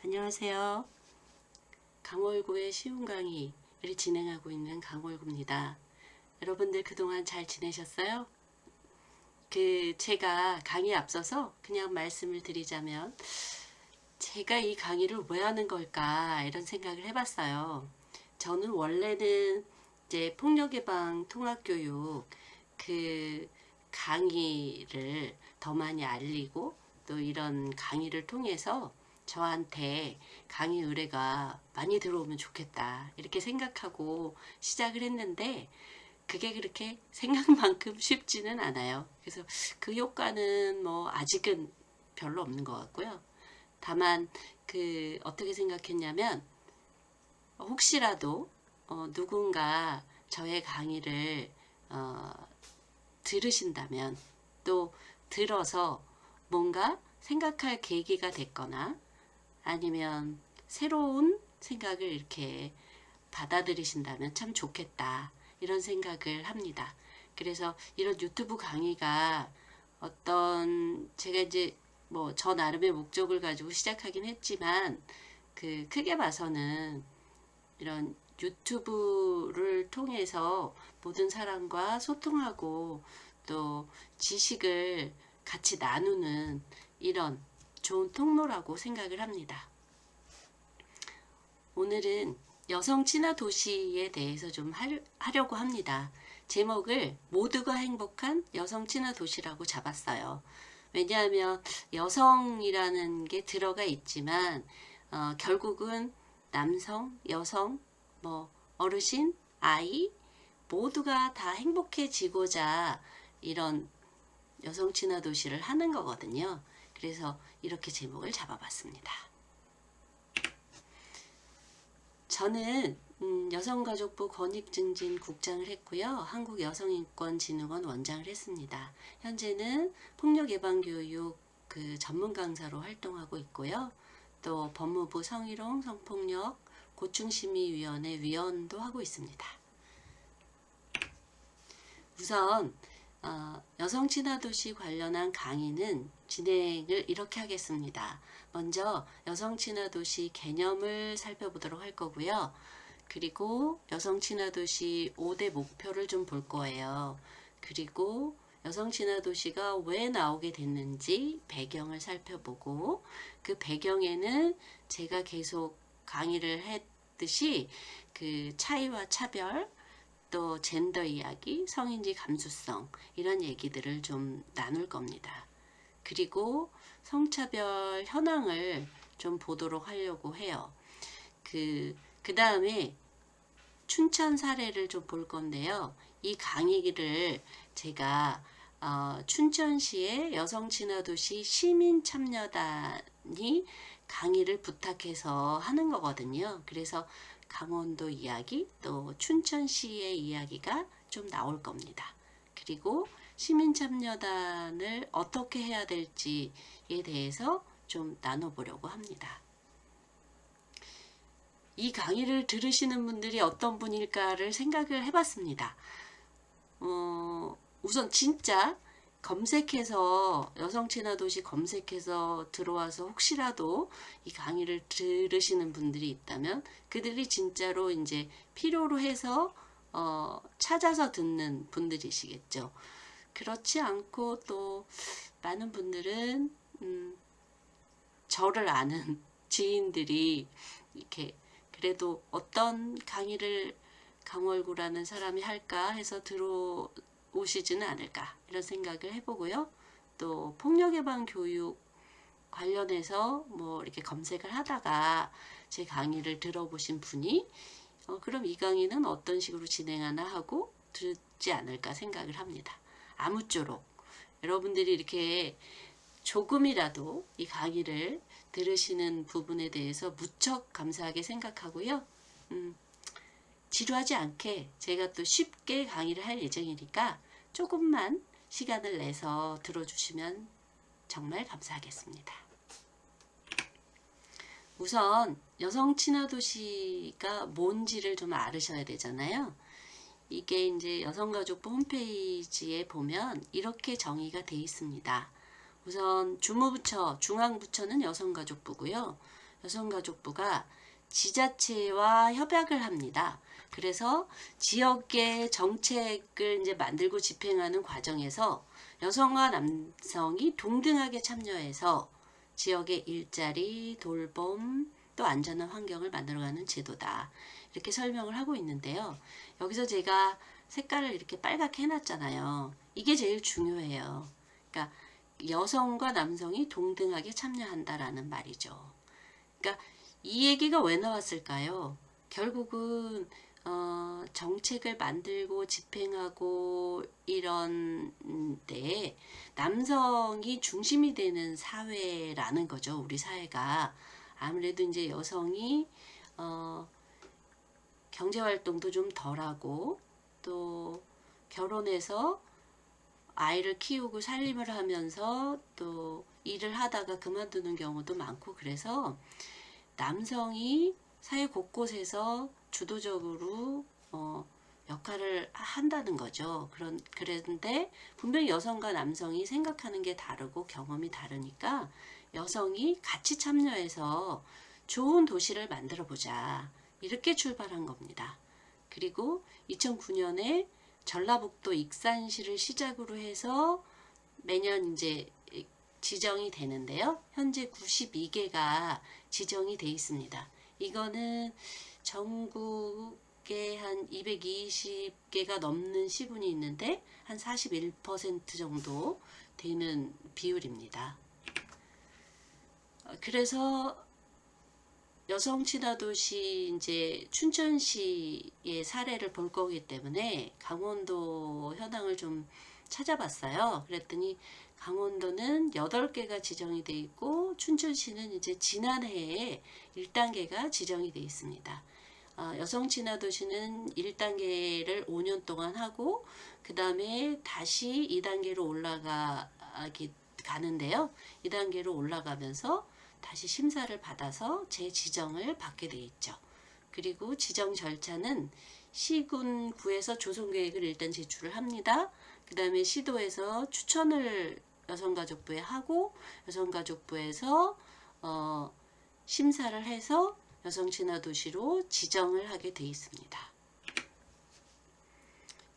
안녕하세요. 강월구의 쉬운 강의를 진행하고 있는 강월구입니다. 여러분들 그동안 잘 지내셨어요? 제가 강의에 앞서서 그냥 말씀을 드리자면 제가 이 강의를 왜 하는 걸까 이런 생각을 해봤어요. 저는 원래는 이제 폭력예방 통합교육 그 강의를 더 많이 알리고 또 이런 강의를 통해서 저한테 강의 의뢰가 많이 들어오면 좋겠다 이렇게 생각하고 시작을 했는데 그게 그렇게 생각만큼 쉽지는 않아요. 그래서 그 효과는 뭐 아직은 별로 없는 것 같고요. 다만 어떻게 생각했냐면 혹시라도 누군가 저의 강의를 어, 들으신다면 또 들어서 뭔가 생각할 계기가 됐거나 아니면 새로운 생각을 이렇게 받아들이신다면 참 좋겠다 이런 생각을 합니다. 그래서 이런 유튜브 강의가 제가 이제 뭐 저 나름의 목적을 가지고 시작하긴 했지만 크게 봐서는 이런 유튜브를 통해서 모든 사람과 소통하고 또 지식을 같이 나누는 이런 좋은 통로라고 생각을 합니다. 오늘은 여성 친화 도시에 대해서 좀 하려고 합니다. 제목을 모두가 행복한 여성 친화 도시라고 잡았어요. 왜냐하면 여성이라는 게 들어가 있지만 결국은 남성, 여성, 뭐 어르신, 아이 모두가 다 행복해지고자 이런 여성 친화 도시를 하는 거거든요. 그래서 이렇게 제목을 잡아봤습니다. 저는 여성가족부 권익증진 국장을 했고요. 한국여성인권진흥원 원장을 했습니다. 현재는 폭력예방교육 전문 강사로 활동하고 있고요. 또 법무부 성희롱, 성폭력, 고충심의위원회 위원도 하고 있습니다. 우선 여성 친화도시 관련한 강의는 진행을 이렇게 하겠습니다. 먼저 여성 친화도시 개념을 살펴보도록 할 거고요. 그리고 여성 친화도시 5대 목표를 좀 볼 거예요. 그리고 여성 친화도시가 왜 나오게 됐는지 배경을 살펴보고 그 배경에는 제가 계속 강의를 했듯이 차이와 차별 또 젠더 이야기, 성인지 감수성 이런 얘기들을 좀 나눌 겁니다. 그리고 성차별 현황을 좀 보도록 하려고 해요. 그 다음에 춘천 사례를 좀 볼 건데요. 이 강의를 제가 춘천시의 여성친화도시 시민참여단이 강의를 부탁해서 하는 거거든요. 그래서 강원도 이야기 또 춘천시의 이야기가 좀 나올 겁니다. 그리고 시민참여단을 어떻게 해야 될지에 대해서 좀 나눠보려고 합니다. 이 강의를 들으시는 분들이 어떤 분일까를 생각을 해봤습니다. 우선 진짜 검색해서 여성친화도시 검색해서 들어와서 혹시라도 이 강의를 들으시는 분들이 있다면 그들이 진짜로 이제 필요로 해서 찾아서 듣는 분들이시겠죠. 그렇지 않고 또 많은 분들은 저를 아는 지인들이 이렇게 그래도 어떤 강의를 강월구라는 사람이 할까 해서 들어오시지는 않을까 이런 생각을 해보고요. 또 폭력예방 교육 관련해서 뭐 이렇게 검색을 하다가 제 강의를 들어보신 분이 그럼 이 강의는 어떤 식으로 진행하나 하고 듣지 않을까 생각을 합니다. 아무쪼록 여러분들이 이렇게 조금이라도 이 강의를 들으시는 부분에 대해서 무척 감사하게 생각하고요. 지루하지 않게 제가 또 쉽게 강의를 할 예정이니까 조금만 시간을 내서 들어주시면 정말 감사하겠습니다. 우선 여성 친화 도시가 뭔지를 좀 알으셔야 되잖아요. 이게 이제 여성가족부 홈페이지에 보면 이렇게 정의가 되어 있습니다. 우선 주무부처, 중앙부처는 여성가족부고요. 여성가족부가 지자체와 협약을 합니다. 그래서 지역의 정책을 이제 만들고 집행하는 과정에서 여성과 남성이 동등하게 참여해서 지역의 일자리, 돌봄, 또 안전한 환경을 만들어가는 제도다. 이렇게 설명을 하고 있는데요. 여기서 제가 색깔을 이렇게 빨갛게 해놨잖아요. 이게 제일 중요해요. 그러니까 여성과 남성이 동등하게 참여한다라는 말이죠. 그러니까 이 얘기가 왜 나왔을까요? 결국은 정책을 만들고 집행하고 이런 데 남성이 중심이 되는 사회라는 거죠. 우리 사회가 아무래도 이제 여성이 경제 활동도 좀 덜하고 또 결혼해서 아이를 키우고 살림을 하면서 또 일을 하다가 그만두는 경우도 많고 그래서 남성이 사회 곳곳에서 주도적으로 역할을 한다는 거죠. 그런데 분명히 여성과 남성이 생각하는 게 다르고 경험이 다르니까 여성이 같이 참여해서 좋은 도시를 만들어 보자. 이렇게 출발한 겁니다. 그리고 2009년에 전라북도 익산시를 시작으로 해서 매년 이제 지정이 되는데요. 현재 92개가 지정이 돼 있습니다. 이거는 전국에 한 220개가 넘는 시군이 있는데 한 41% 정도 되는 비율입니다. 그래서 여성 친화도시 이제 춘천시의 사례를 볼 거기 때문에 강원도 현황을 좀 찾아봤어요. 그랬더니 강원도는 8개가 지정이 돼 있고 춘천시는 이제 지난해에 1단계가 지정이 돼 있습니다. 여성 친화도시는 1단계를 5년 동안 하고 그 다음에 다시 2단계로 가는데요. 2단계로 올라가면서 다시 심사를 받아서 재지정을 받게 돼 있죠. 그리고 지정 절차는 시군구에서 조성계획을 일단 제출을 합니다. 그 다음에 시도에서 추천을 여성가족부에 하고 여성가족부에서 심사를 해서 여성친화도시로 지정을 하게 돼 있습니다.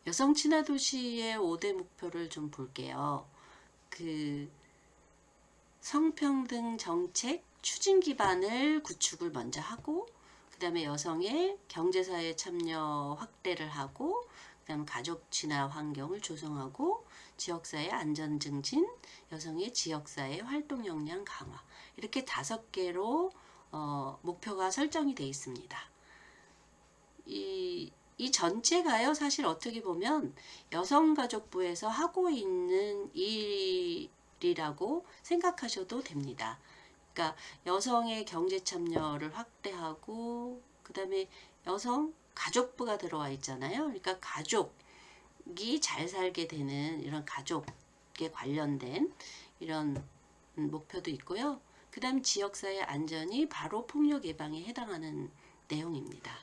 여성친화도시의 5대 목표를 좀 볼게요. 성평등 정책 추진 기반을 구축을 먼저 하고 그 다음에 여성의 경제사회 참여 확대를 하고 그 다음 가족 친화 환경을 조성하고 지역사회 안전 증진, 여성의 지역사회 활동 역량 강화 이렇게 5개로 목표가 설정이 되어 있습니다. 이 전체가요 사실 어떻게 보면 여성가족부에서 하고 있는 일이라고 생각하셔도 됩니다. 그러니까 여성의 경제 참여를 확대하고 그 다음에 여성 가족부가 들어와 있잖아요. 그러니까 가족이 잘 살게 되는 이런 가족에 관련된 이런 목표도 있고요. 그 다음 지역사회 안전이 바로 폭력 예방에 해당하는 내용입니다.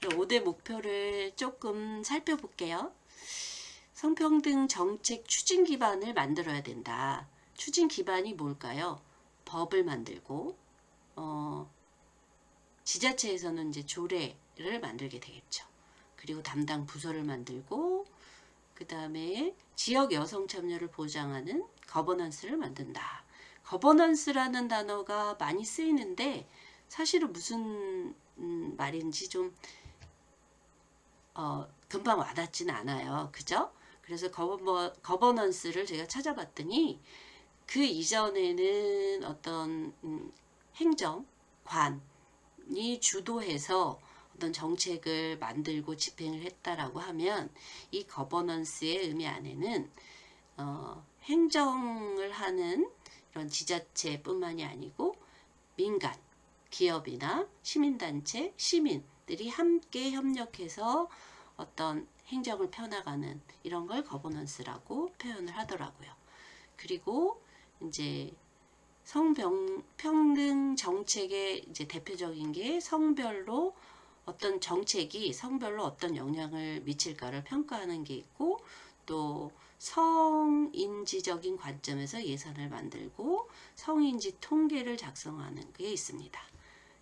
5대 목표를 조금 살펴볼게요. 성평등 정책 추진 기반을 만들어야 된다. 추진 기반이 뭘까요? 법을 만들고 지자체에서는 이제 조례를 만들게 되겠죠. 그리고 담당 부서를 만들고 그 다음에 지역 여성 참여를 보장하는 거버넌스를 만든다. 거버넌스라는 단어가 많이 쓰이는데 사실은 무슨 말인지 좀 금방 와닿지는 않아요. 그죠? 그래서 거버넌스를 제가 찾아봤더니 그 이전에는 어떤 행정관이 주도해서 어떤 정책을 만들고 집행을 했다라고 하면 이 거버넌스의 의미 안에는 행정을 하는 이런 지자체뿐만이 아니고 민간, 기업이나 시민단체, 시민들이 함께 협력해서 어떤 행정을 펴나가는 이런 걸 거버넌스라고 표현을 하더라고요. 그리고 이제 성평등 정책의 이제 대표적인 게 성별로 어떤 정책이 성별로 어떤 영향을 미칠까를 평가하는 게 있고 또 성인지적인 관점에서 예산을 만들고 성인지 통계를 작성하는 게 있습니다.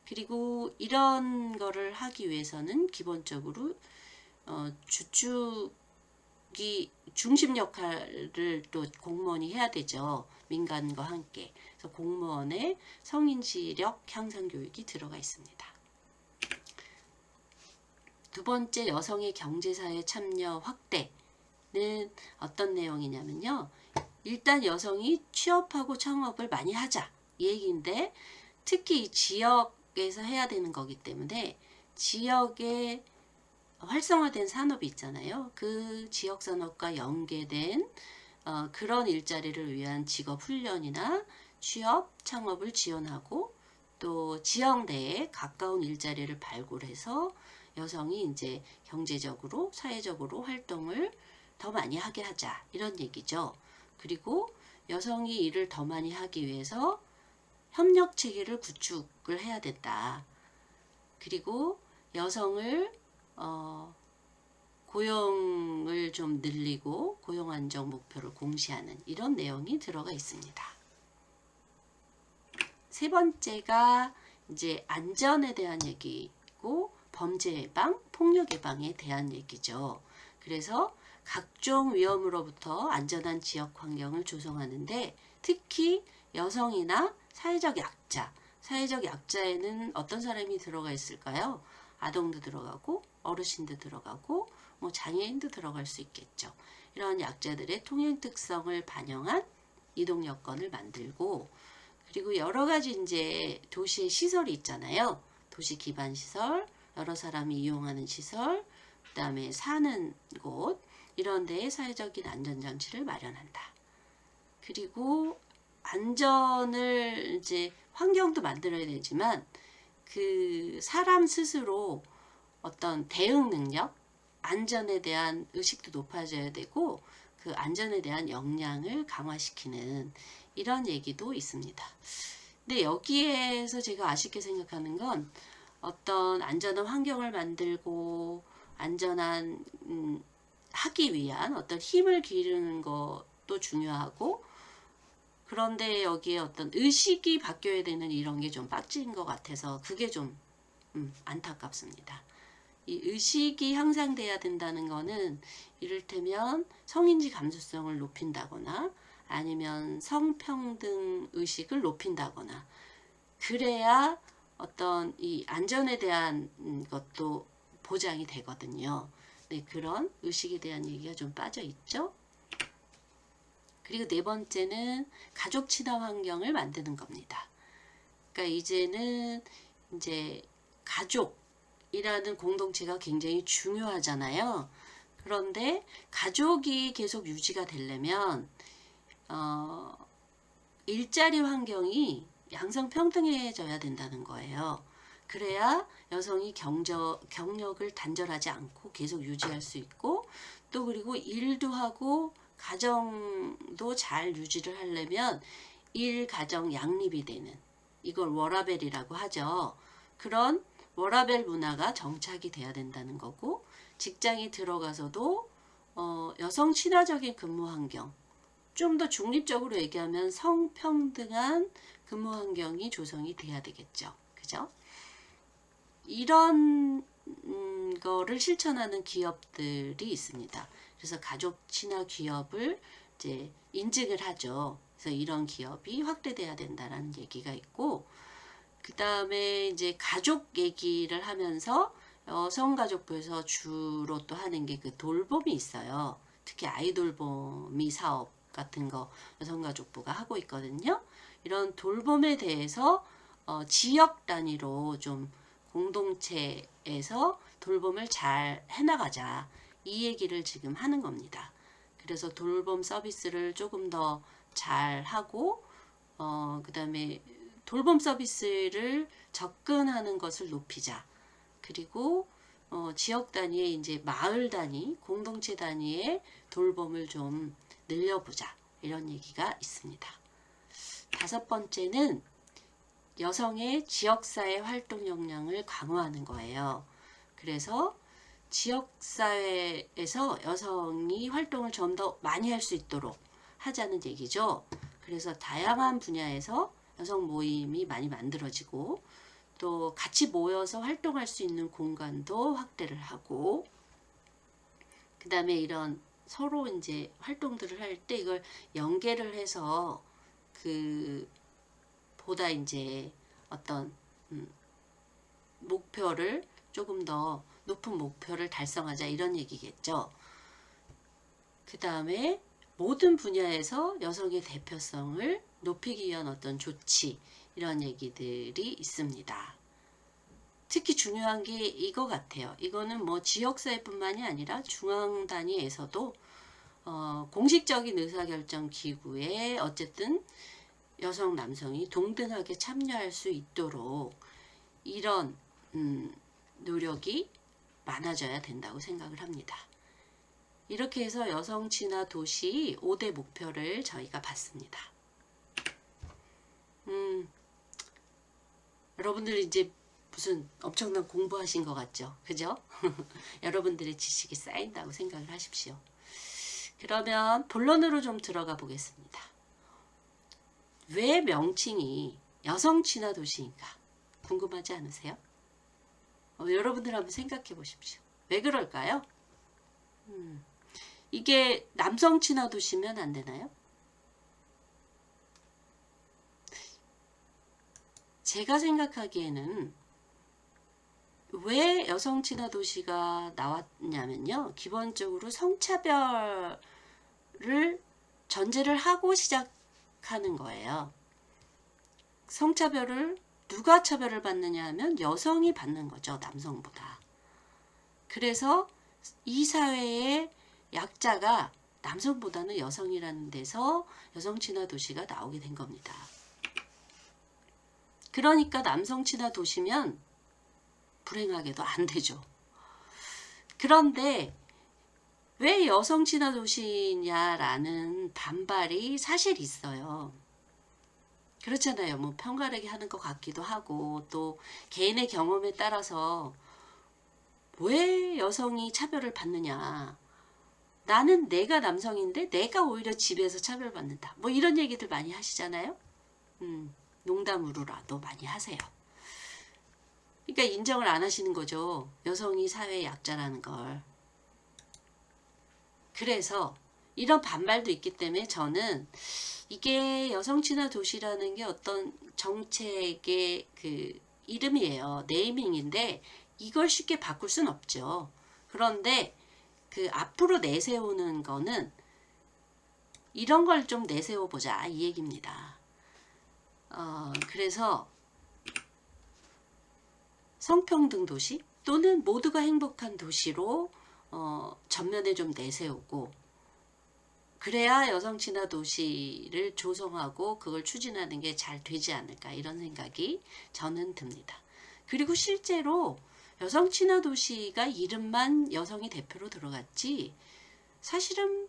그리고 이런 거를 하기 위해서는 기본적으로 주축이 중심 역할을 또 공무원이 해야 되죠. 민간과 함께. 그래서 공무원의 성인지력 향상 교육이 들어가 있습니다. 두 번째, 여성의 경제사회 참여 확대는 어떤 내용이냐면요. 일단 여성이 취업하고 창업을 많이 하자 이 얘기인데, 특히 이 지역에서 해야 되는 거기 때문에 지역에 활성화된 산업이 있잖아요. 그 지역 산업과 연계된 그런 일자리를 위한 직업 훈련이나 취업, 창업을 지원하고, 또 지역 내에 가까운 일자리를 발굴해서 여성이 이제 경제적으로, 사회적으로 활동을 더 많이 하게 하자, 이런 얘기죠. 그리고 여성이 일을 더 많이 하기 위해서 협력 체계를 구축을 해야 된다. 그리고 여성을 고용을 좀 늘리고 고용 안정 목표를 공시하는 이런 내용이 들어가 있습니다. 세 번째가 이제 안전에 대한 얘기고, 범죄 예방, 폭력 예방에 대한 얘기죠. 그래서 각종 위험으로부터 안전한 지역 환경을 조성하는데, 특히 여성이나 사회적 약자에는 어떤 사람이 들어가 있을까요? 아동도 들어가고 어르신도 들어가고 뭐 장애인도 들어갈 수 있겠죠. 이런 약자들의 통행 특성을 반영한 이동 여건을 만들고, 그리고 여러 가지 이제 도시의 시설이 있잖아요. 도시 기반 시설, 여러 사람이 이용하는 시설, 그다음에 사는 곳, 이런 데에 사회적인 안전장치를 마련한다. 그리고 안전을 이제 환경도 만들어야 되지만, 그 사람 스스로 어떤 대응 능력, 안전에 대한 의식도 높아져야 되고, 그 안전에 대한 역량을 강화시키는 이런 얘기도 있습니다. 근데 여기에서 제가 아쉽게 생각하는 건, 어떤 안전한 환경을 만들고 안전한 하기 위한 어떤 힘을 기르는 것도 중요하고, 그런데 여기에 어떤 의식이 바뀌어야 되는 이런 게 좀 빠진 것 같아서 그게 좀 안타깝습니다. 이 의식이 향상돼야 된다는 거는 이를테면 성인지 감수성을 높인다거나 아니면 성평등 의식을 높인다거나, 그래야 어떤 이 안전에 대한 것도 보장이 되거든요. 네, 그런 의식에 대한 얘기가 좀 빠져 있죠. 그리고 네 번째는 가족 친화 환경을 만드는 겁니다. 그러니까 이제는 이제 가족이라는 공동체가 굉장히 중요하잖아요. 그런데 가족이 계속 유지가 되려면 일자리 환경이 양성평등해져야 된다는 거예요. 그래야 여성이 경력을 단절하지 않고 계속 유지할 수 있고, 또 그리고 일도 하고 가정도 잘 유지를 하려면 일, 가정 양립이 되는, 이걸 워라밸이라고 하죠. 그런 워라밸 문화가 정착이 돼야 된다는 거고, 직장에 들어가서도 여성 친화적인 근무 환경, 좀 더 중립적으로 얘기하면 성평등한 근무 환경이 조성이 돼야 되겠죠. 그죠? 이런 거를 실천하는 기업들이 있습니다. 그래서 가족 친화 기업을 이제 인증을 하죠. 그래서 이런 기업이 확대돼야 된다는 얘기가 있고, 그 다음에 이제 가족 얘기를 하면서 여성가족부에서 주로 또 하는 게 그 돌봄이 있어요. 특히 아이돌보미 사업 같은 거 여성가족부가 하고 있거든요. 이런 돌봄에 대해서 지역 단위로 좀 공동체에서 돌봄을 잘 해나가자, 이 얘기를 지금 하는 겁니다. 그래서 돌봄 서비스를 조금 더 잘 하고, 그 다음에 돌봄 서비스를 접근하는 것을 높이자. 그리고 지역 단위의 이제 마을 단위, 공동체 단위의 돌봄을 좀 늘려보자, 이런 얘기가 있습니다. 다섯 번째는 여성의 지역사회 활동 역량을 강화하는 거예요. 그래서 지역사회에서 여성이 활동을 좀 더 많이 할 수 있도록 하자는 얘기죠. 그래서 다양한 분야에서 여성 모임이 많이 만들어지고 또 같이 모여서 활동할 수 있는 공간도 확대를 하고 그 다음에 이런 서로 이제 활동들을 할 때 이걸 연계를 해서 그 보다 이제 어떤 목표를 조금 더 높은 목표를 달성하자 이런 얘기겠죠. 그 다음에 모든 분야에서 여성의 대표성을 높이기 위한 어떤 조치 이런 얘기들이 있습니다. 특히 중요한 게 이거 같아요. 이거는 뭐 지역사회뿐만이 아니라 중앙 단위에서도 공식적인 의사결정 기구에 어쨌든 여성 남성이 동등하게 참여할 수 있도록 이런 노력이 많아져야 된다고 생각을 합니다. 이렇게 해서 여성 친화 도시 5대 목표를 저희가 봤습니다. 여러분들이 이제 무슨 엄청난 공부하신 것 같죠? 그죠? 여러분들의 지식이 쌓인다고 생각을 하십시오. 그러면 본론으로 좀 들어가 보겠습니다. 왜 명칭이 여성 친화 도시인가? 궁금하지 않으세요? 여러분들 한번 생각해 보십시오. 왜 그럴까요? 이게 남성 친화 도시면 안 되나요? 제가 생각하기에는 왜 여성 친화 도시가 나왔냐면요. 기본적으로 성차별을 전제를 하고 시작하는 거예요. 성차별을 누가 차별을 받느냐 하면 여성이 받는 거죠. 남성보다. 그래서 이 사회의 약자가 남성보다는 여성이라는 데서 여성 친화 도시가 나오게 된 겁니다. 그러니까 남성 친화 도시면 불행하게도 안 되죠. 그런데 왜 여성 친화 도시냐라는 반발이 사실 있어요. 그렇잖아요. 뭐 편가르기 하는 것 같기도 하고 또 개인의 경험에 따라서 왜 여성이 차별을 받느냐. 나는 내가 남성인데 내가 오히려 집에서 차별받는다. 뭐 이런 얘기들 많이 하시잖아요. 농담으로라도 많이 하세요. 그러니까 인정을 안 하시는 거죠. 여성이 사회의 약자라는 걸. 그래서 이런 반발도 있기 때문에 저는 이게 여성 친화 도시라는 게 어떤 정책의 그 이름이에요. 네이밍인데 이걸 쉽게 바꿀 순 없죠. 그런데 그 앞으로 내세우는 거는 이런 걸 좀 내세워 보자 이 얘기입니다. 그래서 성평등 도시 또는 모두가 행복한 도시로 전면에 좀 내세우고 그래야 여성 친화 도시를 조성하고 그걸 추진하는 게 잘 되지 않을까 이런 생각이 저는 듭니다. 그리고 실제로 여성 친화 도시가 이름만 여성이 대표로 들어갔지 사실은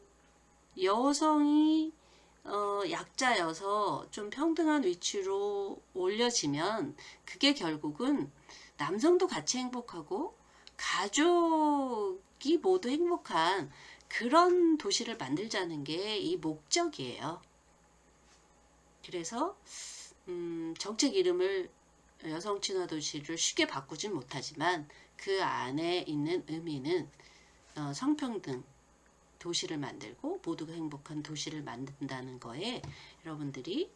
여성이 약자여서 좀 평등한 위치로 올려지면 그게 결국은 남성도 같이 행복하고 가족이 모두 행복한 그런 도시를 만들자는 게 이 목적이에요. 그래서 정책 이름을 여성 친화 도시를 쉽게 바꾸진 못하지만 그 안에 있는 의미는 성평등 도시를 만들고 모두가 행복한 도시를 만든다는 거에 여러분들이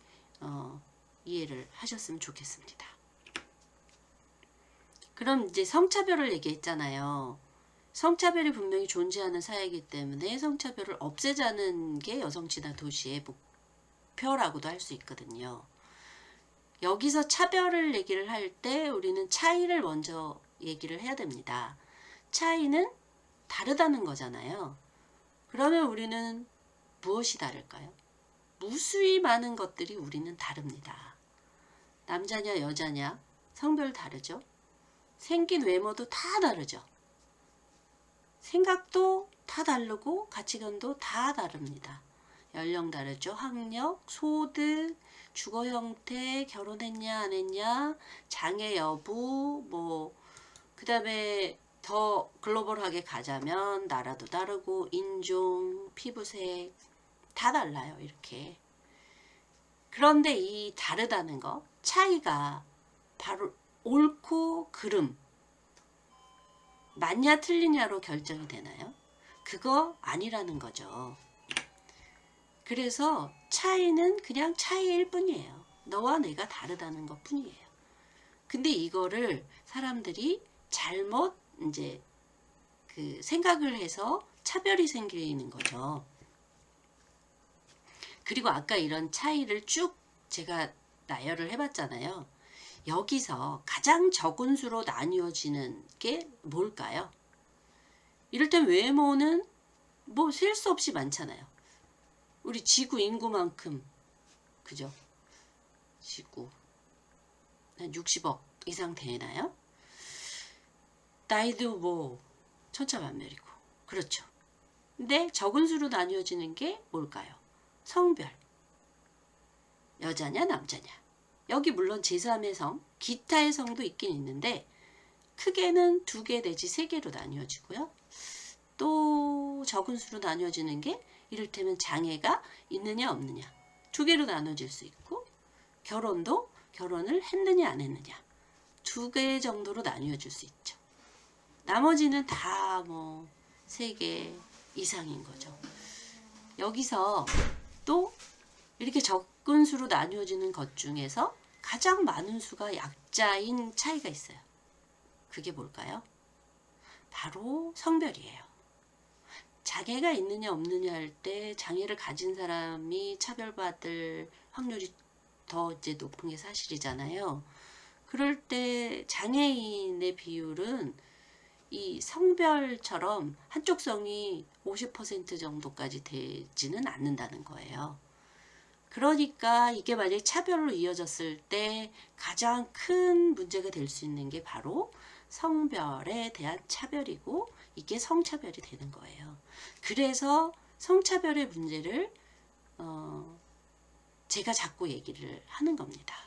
이해를 하셨으면 좋겠습니다. 그럼 이제 성차별을 얘기했잖아요. 성차별이 분명히 존재하는 사회이기 때문에 성차별을 없애자는 게 여성 친화 도시의 목표라고도 할 수 있거든요. 여기서 차별을 얘기를 할 때 우리는 차이를 먼저 얘기를 해야 됩니다. 차이는 다르다는 거잖아요. 그러면 우리는 무엇이 다를까요? 무수히 많은 것들이 우리는 다릅니다. 남자냐 여자냐 성별 다르죠. 생긴 외모도 다 다르죠. 생각도 다 다르고 가치관도 다 다릅니다. 연령 다르죠. 학력, 소득, 주거 형태, 결혼했냐 안 했냐, 장애 여부, 뭐 그 다음에 더 글로벌하게 가자면 나라도 다르고 인종, 피부색 다 달라요. 이렇게. 그런데 이 다르다는 거, 차이가 바로 옳고 그름, 맞냐 틀리냐로 결정이 되나요? 그거 아니라는 거죠. 그래서 차이는 그냥 차이일 뿐이에요. 너와 내가 다르다는 것 뿐이에요. 근데 이거를 사람들이 잘못 이제 그 생각을 해서 차별이 생기는 거죠. 그리고 아까 이런 차이를 쭉 제가 나열을 해봤잖아요. 여기서 가장 적은 수로 나뉘어지는 게 뭘까요? 이를테면 외모는 뭐 셀 수 없이 많잖아요. 우리 지구 인구만큼, 그죠? 지구 한 60억 이상 되나요? 나이도 뭐 천차만별이고, 그렇죠. 근데 적은 수로 나뉘어지는 게 뭘까요? 성별, 여자냐 남자냐. 여기 물론 제3의 성, 기타의 성도 있긴 있는데 크게는 2개 내지 3개로 나뉘어지고요. 또 적은 수로 나뉘어지는 게 이를테면 장애가 있느냐 없느냐 2개로 나눠질 수 있고, 결혼도 결혼을 했느냐 안 했느냐 2개 정도로 나뉘어질 수 있죠. 나머지는 다 뭐 3개 이상인 거죠. 여기서 또 이렇게 적은 수로 나뉘어지는 것 중에서 가장 많은 수가 약자인 차이가 있어요. 그게 뭘까요? 바로 성별이에요. 장애가 있느냐 없느냐 할 때 장애를 가진 사람이 차별받을 확률이 더 이제 높은 게 사실이잖아요. 그럴 때 장애인의 비율은 이 성별처럼 한쪽 성이 50% 정도까지 되지는 않는다는 거예요. 그러니까 이게 만약에 차별로 이어졌을 때 가장 큰 문제가 될 수 있는 게 바로 성별에 대한 차별이고, 이게 성차별이 되는 거예요. 그래서 성차별의 문제를 제가 자꾸 얘기를 하는 겁니다.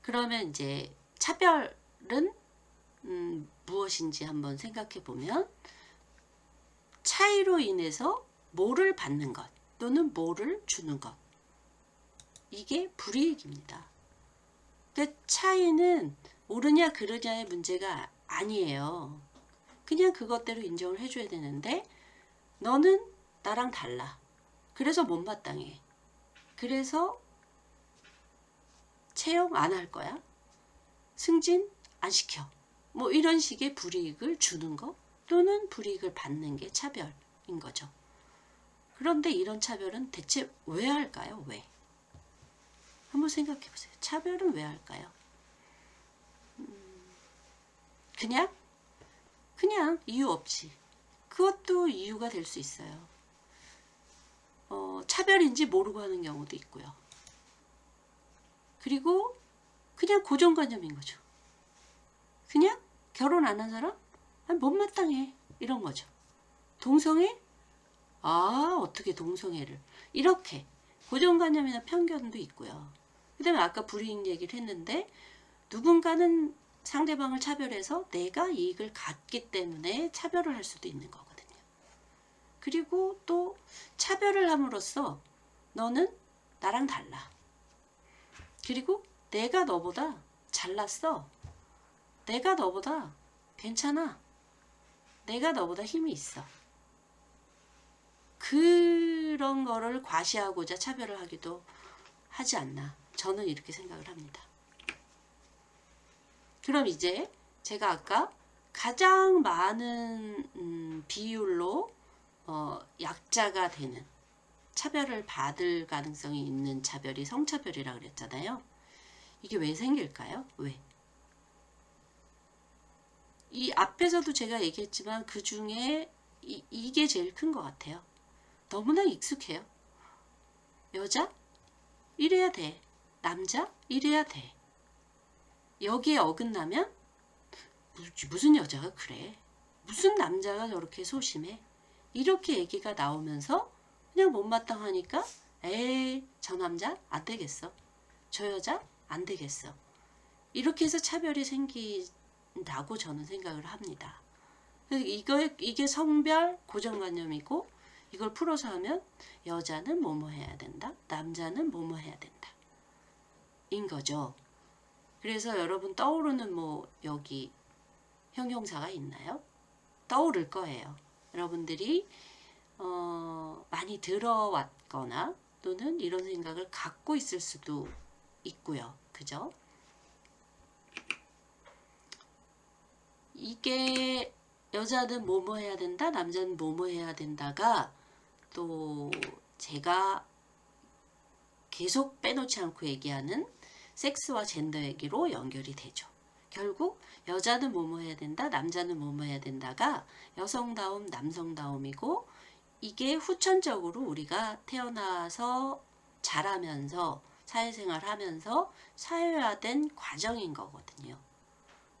그러면 이제 차별은 무엇인지 한번 생각해 보면, 차이로 인해서 뭐를 받는 것 또는 뭐를 주는 것, 이게 불이익입니다. 근데 차이는 옳으냐 그르냐의 문제가 아니에요. 그냥 그것대로 인정을 해줘야 되는데, 너는 나랑 달라. 그래서 못마땅해. 그래서 채용 안 할 거야. 승진 안 시켜. 뭐 이런 식의 불이익을 주는 거 또는 불이익을 받는 게 차별인 거죠. 그런데 이런 차별은 대체 왜 할까요? 왜? 한번 생각해 보세요. 차별은 왜 할까요? 그냥 이유 없이. 그것도 이유가 될 수 있어요. 차별인지 모르고 하는 경우도 있고요. 그리고 그냥 고정관념인 거죠. 그냥 결혼 안 한 사람? 못마땅해. 이런 거죠. 동성애? 어떻게 동성애를. 이렇게 고정관념이나 편견도 있고요. 그 다음에 아까 불이익 얘기를 했는데, 누군가는 상대방을 차별해서 내가 이익을 갖기 때문에 차별을 할 수도 있는 거거든요. 그리고 또 차별을 함으로써 너는 나랑 달라. 그리고 내가 너보다 잘났어. 내가 너보다 괜찮아. 내가 너보다 힘이 있어. 그런 거를 과시하고자 차별을 하기도 하지 않나. 저는 이렇게 생각을 합니다. 그럼 이제 제가 아까 가장 많은 비율로 약자가 되는, 차별을 받을 가능성이 있는 차별이 성차별이라고 그랬잖아요. 이게 왜 생길까요? 왜? 이 앞에서도 제가 얘기했지만 그 중에 이게 제일 큰 것 같아요. 너무나 익숙해요. 여자? 이래야 돼. 남자? 이래야 돼. 여기에 어긋나면 무슨 여자가 그래? 무슨 남자가 저렇게 소심해? 이렇게 얘기가 나오면서 그냥 못마땅하니까 에이 저 남자 안 되겠어. 저 여자 안 되겠어. 이렇게 해서 차별이 생기는 된다고 저는 생각을 합니다. 이게 성별 고정관념이고, 이걸 풀어서 하면 여자는 뭐뭐 해야 된다, 남자는 뭐뭐 해야 된다 인 거죠. 그래서 여러분 떠오르는 뭐 여기 형용사가 있나요? 떠오를 거예요. 여러분들이 많이 들어왔거나 또는 이런 생각을 갖고 있을 수도 있고요. 그죠? 이게 여자는 뭐뭐 해야 된다, 남자는 뭐뭐 해야 된다가 또 제가 계속 빼놓지 않고 얘기하는 섹스와 젠더 얘기로 연결이 되죠. 결국 여자는 뭐뭐 해야 된다, 남자는 뭐뭐 해야 된다가 여성다움, 남성다움이고, 이게 후천적으로 우리가 태어나서 자라면서 사회생활하면서 사회화된 과정인 거거든요.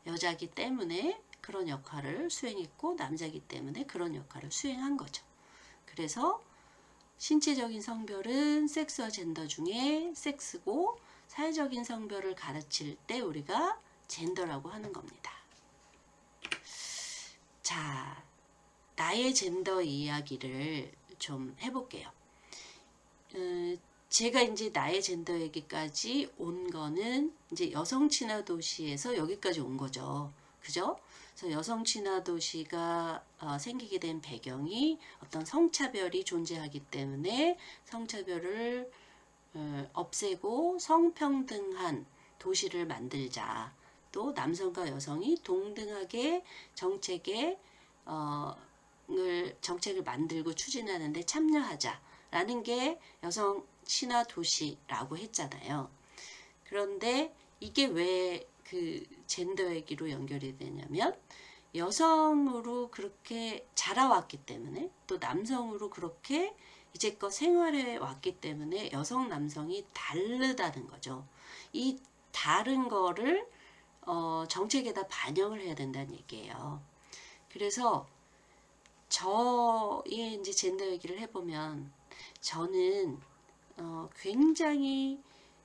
여자기 때문에 그런 역할을 수행했고, 남자기 때문에 그런 역할을 수행한 거죠. 그래서 신체적인 성별은 섹스와 젠더 중에 섹스고, 사회적인 성별을 가르칠 때 우리가 젠더라고 하는 겁니다. 자, 나의 젠더 이야기를 좀 해볼게요. 제가 이제 나의 젠더 얘기까지 온 거는 이제 여성 친화 도시에서 여기까지 온 거죠. 그죠? 그래서 여성 친화 도시가 생기게 된 배경이 어떤 성차별이 존재하기 때문에 성차별을 없애고 성평등한 도시를 만들자. 또 남성과 여성이 동등하게 정책을 만들고 추진하는데 참여하자라는 게 여성 친화 도시라고 했잖아요. 그런데 이게 왜 그 젠더 얘기로 연결이 되냐면, 여성으로 그렇게 자라왔기 때문에 또 남성으로 그렇게 이제껏 생활해 왔기 때문에 여성 남성이 다르다는 거죠. 이 다른 거를 정책에다 반영을 해야 된다는 얘기예요. 그래서 저의 이제 젠더 얘기를 해보면, 저는 굉장히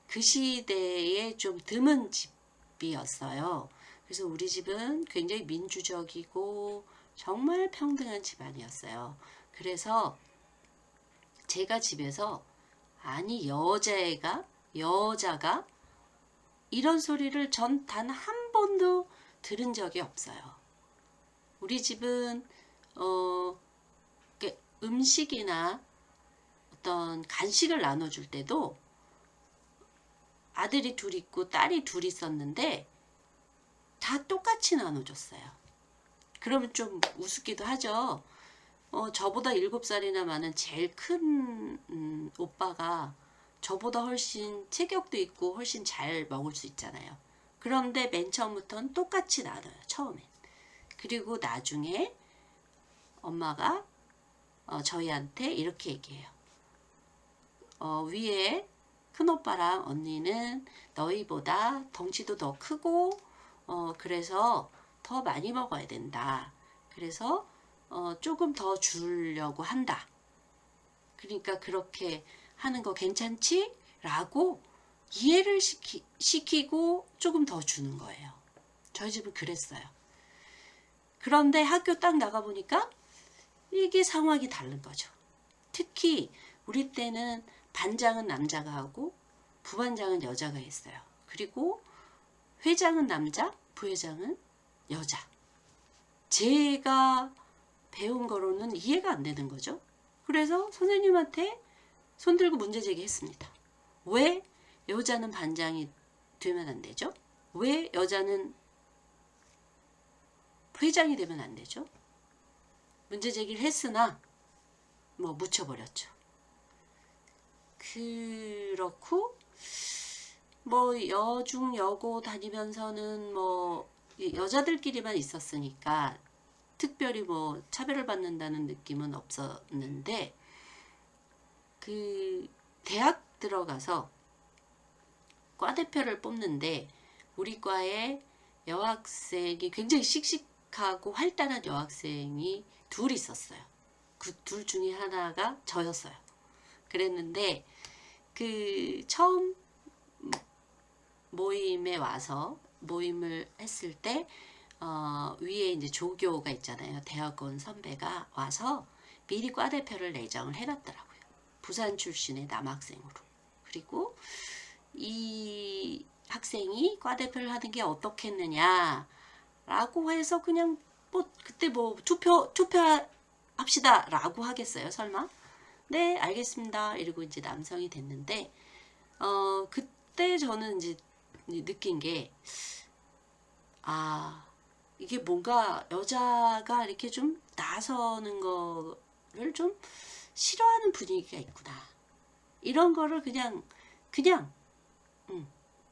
그 시대에 좀 드문 집이었어요. 그래서 우리 집은 굉장히 민주적이고 정말 평등한 집안이었어요. 그래서 제가 집에서 아니 여자가 이런 소리를 전 단 한 번도 들은 적이 없어요. 우리 집은 음식이나 어떤 간식을 나눠줄 때도 아들이 둘 있고 딸이 둘 있었는데 다 똑같이 나눠줬어요. 그러면 좀 우습기도 하죠. 저보다 7살이나 많은 제일 큰 오빠가 저보다 훨씬 체격도 있고 훨씬 잘 먹을 수 있잖아요. 그런데 맨 처음부터는 똑같이 나눠요. 처음엔. 그리고 나중에 엄마가 저희한테 이렇게 얘기해요. 위에 큰오빠랑 언니는 너희보다 덩치도 더 크고 그래서 더 많이 먹어야 된다. 그래서 조금 더 주려고 한다. 그러니까 그렇게 하는 거 괜찮지? 라고 이해를 시키고 조금 더 주는 거예요. 저희 집은 그랬어요. 그런데 학교 딱 나가보니까 이게 상황이 다른 거죠. 특히 우리 때는 반장은 남자가 하고 부반장은 여자가 했어요. 그리고 회장은 남자, 부회장은 여자. 제가 배운 거로는 이해가 안 되는 거죠. 그래서 선생님한테 손들고 문제 제기했습니다. 왜 여자는 반장이 되면 안 되죠? 왜 여자는 회장이 되면 안 되죠? 문제 제기를 했으나 묻혀버렸죠. 그렇고 여중 여고 다니면서는 여자들끼리만 있었으니까 특별히 차별을 받는다는 느낌은 없었는데, 그 대학 들어가서 과대표를 뽑는데 우리 과에 여학생이 굉장히 씩씩하고 활달한 여학생이 둘 있었어요. 그 둘 중에 하나가 저였어요. 그랬는데 그 처음 모임에 와서 모임을 했을 때 위에 이제 조교가 있잖아요. 대학원 선배가 와서 미리 과대표를 내정을 해놨더라고요. 부산 출신의 남학생으로. 그리고 이 학생이 과대표를 하는 게 어떻겠느냐 라고 해서 그냥 뭐 그때 뭐 투표합시다 라고 하겠어요, 설마? 네, 알겠습니다 이러고 이제 남성이 됐는데, 그때 저는 이제 느낀 게, 이게 뭔가 여자가 이렇게 좀 나서는 거를 좀 싫어하는 분위기가 있구나. 이런 거를 그냥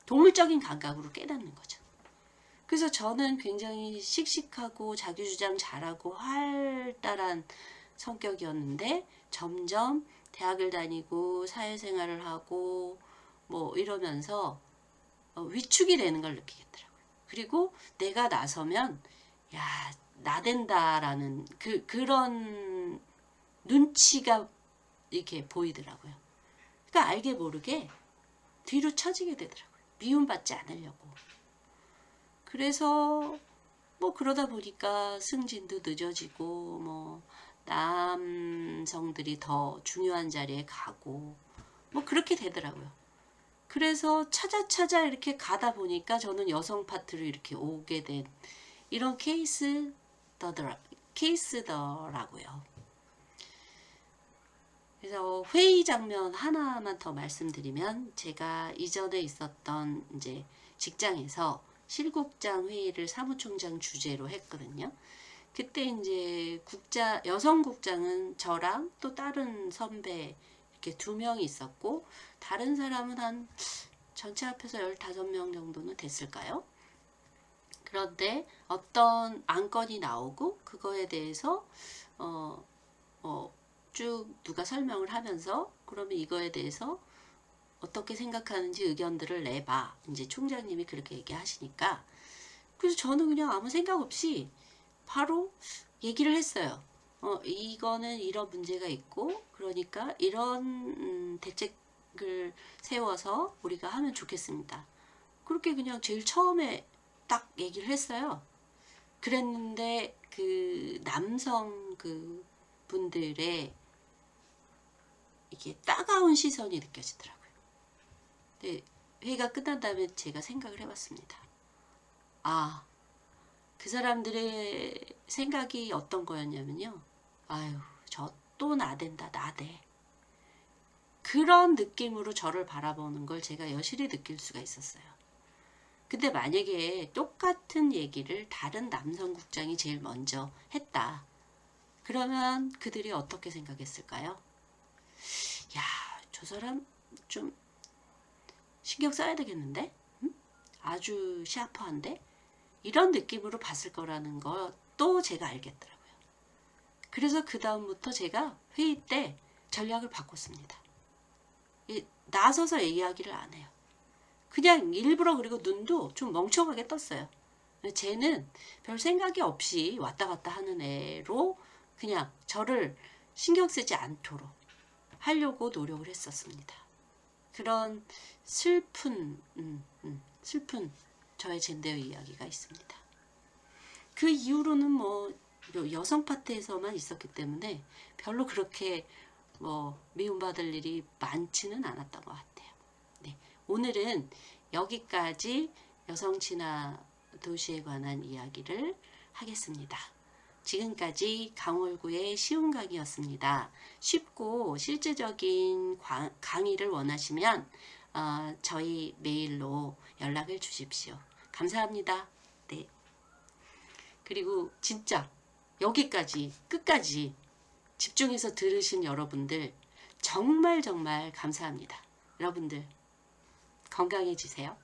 동물적인 감각으로 깨닫는 거죠. 그래서 저는 굉장히 씩씩하고 자기주장 잘하고 활달한 성격이었는데, 점점 대학을 다니고 사회생활을 하고 뭐 이러면서 위축이 되는 걸 느끼겠더라고요. 그리고 내가 나서면 야, 나댄다라는 그런 눈치가 이렇게 보이더라고요. 그러니까 알게 모르게 뒤로 처지게 되더라고요. 미움받지 않으려고. 그래서 뭐 그러다 보니까 승진도 늦어지고, 뭐 남성들이 더 중요한 자리에 가고 뭐 그렇게 되더라고요. 그래서 찾아 이렇게 가다 보니까 저는 여성 파트로 이렇게 오게 된 이런 케이스더라고요. 그래서 회의 장면 하나만 더 말씀드리면, 제가 이전에 있었던 이제 직장에서 실국장 회의를 사무총장 주재로 했거든요. 그때 이제 여성 국장은 저랑 또 다른 선배 이렇게 2명이 있었고, 다른 사람은 한 전체 합해서 15명 정도는 됐을까요? 그런데 어떤 안건이 나오고 그거에 대해서 쭉 누가 설명을 하면서, 그러면 이거에 대해서 어떻게 생각하는지 의견들을 내봐. 이제 총장님이 그렇게 얘기하시니까, 그래서 저는 그냥 아무 생각 없이 바로 얘기를 했어요. 이거는 이런 문제가 있고, 그러니까 이런 대책을 세워서 우리가 하면 좋겠습니다. 그렇게 그냥 제일 처음에 딱 얘기를 했어요. 그랬는데 그 남성 그 분들의 이게 따가운 시선이 느껴지더라고요. 근데 회의가 끝난 다음에 제가 생각을 해봤습니다. 그 사람들의 생각이 어떤 거였냐면요. 아유, 저 또 나댄다, 나대. 그런 느낌으로 저를 바라보는 걸 제가 여실히 느낄 수가 있었어요. 근데 만약에 똑같은 얘기를 다른 남성 국장이 제일 먼저 했다. 그러면 그들이 어떻게 생각했을까요? 야, 저 사람 좀 신경 써야 되겠는데? 응? 아주 샤프한데? 이런 느낌으로 봤을 거라는 것도 제가 알겠더라고요. 그래서 그 다음부터 제가 회의 때 전략을 바꿨습니다. 나서서 이야기를 안 해요. 그냥 일부러, 그리고 눈도 좀 멍청하게 떴어요. 쟤는 별 생각이 없이 왔다 갔다 하는 애로 그냥 저를 신경 쓰지 않도록 하려고 노력을 했었습니다. 그런 슬픈 저의 젠더 이야기가 있습니다. 그 이후로는 뭐 여성 파트에서만 있었기 때문에 별로 그렇게 뭐 미움받을 일이 많지는 않았던 것 같아요. 네, 오늘은 여기까지 여성 친화 도시에 관한 이야기를 하겠습니다. 지금까지 강월구의 쉬운 강의였습니다. 쉽고 실제적인 강의를 원하시면 저희 메일로 연락을 주십시오. 감사합니다. 네. 그리고 진짜 여기까지 끝까지 집중해서 들으신 여러분들 정말 감사합니다. 여러분들 건강해지세요.